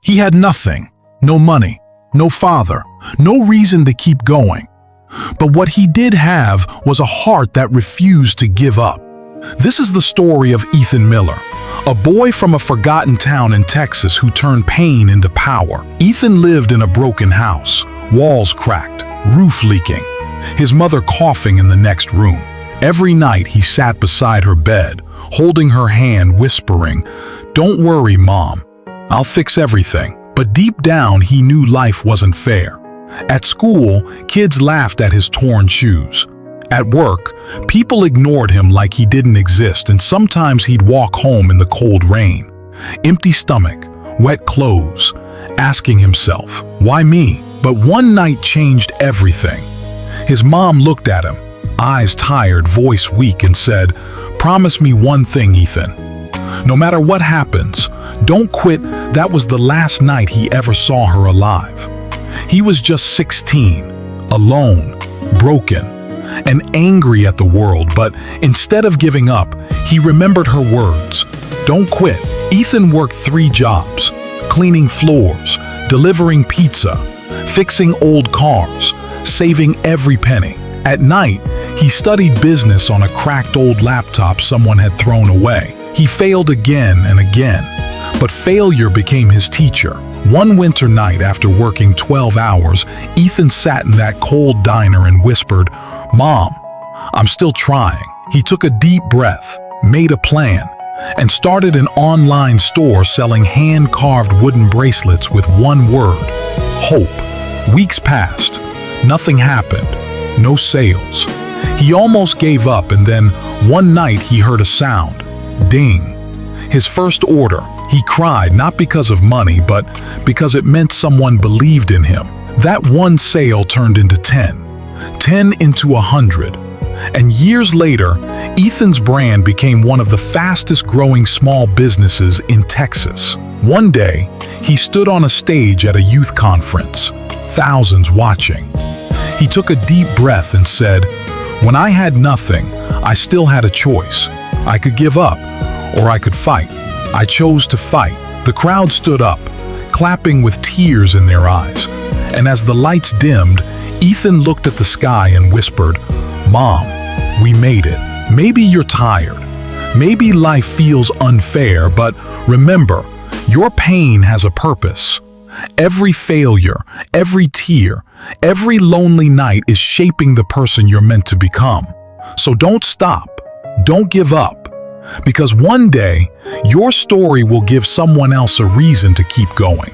He had nothing, no money, no father, no reason to keep going. But what he did have was a heart that refused to give up. This is the story of Ethan Miller, a boy from a forgotten town in Texas who turned pain into power. Ethan lived in a broken house, walls cracked, roof leaking, his mother coughing in the next room. Every night he sat beside her bed, holding her hand, whispering, "Don't worry, Mom, I'll fix everything." But deep down, he knew life wasn't fair. At school, kids laughed at his torn shoes. At work, people ignored him like he didn't exist, and sometimes he'd walk home in the cold rain, empty stomach, wet clothes, asking himself, "Why me?" But one night changed everything. His mom looked at him, eyes tired, voice weak, and said, "Promise me one thing, Ethan. No matter what happens, don't quit." That was the last night he ever saw her alive. He was just 16, alone, broken, and angry at the world, but instead of giving up, he remembered her words, "Don't quit." Ethan worked 3 jobs, cleaning floors, delivering pizza, fixing old cars, saving every penny. At night, he studied business on a cracked old laptop someone had thrown away. He failed again and again, but failure became his teacher. One winter night, after working 12 hours, Ethan sat in that cold diner and whispered, "Mom, I'm still trying." He took a deep breath, made a plan, and started an online store selling hand-carved wooden bracelets with one word: hope. Weeks passed. Nothing happened. No sales. He almost gave up, and then one night he heard a sound. Ding. His first order. He cried, not because of money, but because it meant someone believed in him. That one sale turned into 10 into 100. And years later, Ethan's brand became one of the fastest growing small businesses in Texas. One day, he stood on a stage at a youth conference, thousands watching. He took a deep breath and said, "When I had nothing, I still had a choice. I could give up, or I could fight. I chose to fight." The crowd stood up, clapping with tears in their eyes. And as the lights dimmed, Ethan looked at the sky and whispered, "Mom, we made it. Maybe you're tired. Maybe life feels unfair, but remember, your pain has a purpose. Every failure, every tear, every lonely night is shaping the person you're meant to become. So don't stop. Don't give up. Because one day, your story will give someone else a reason to keep going."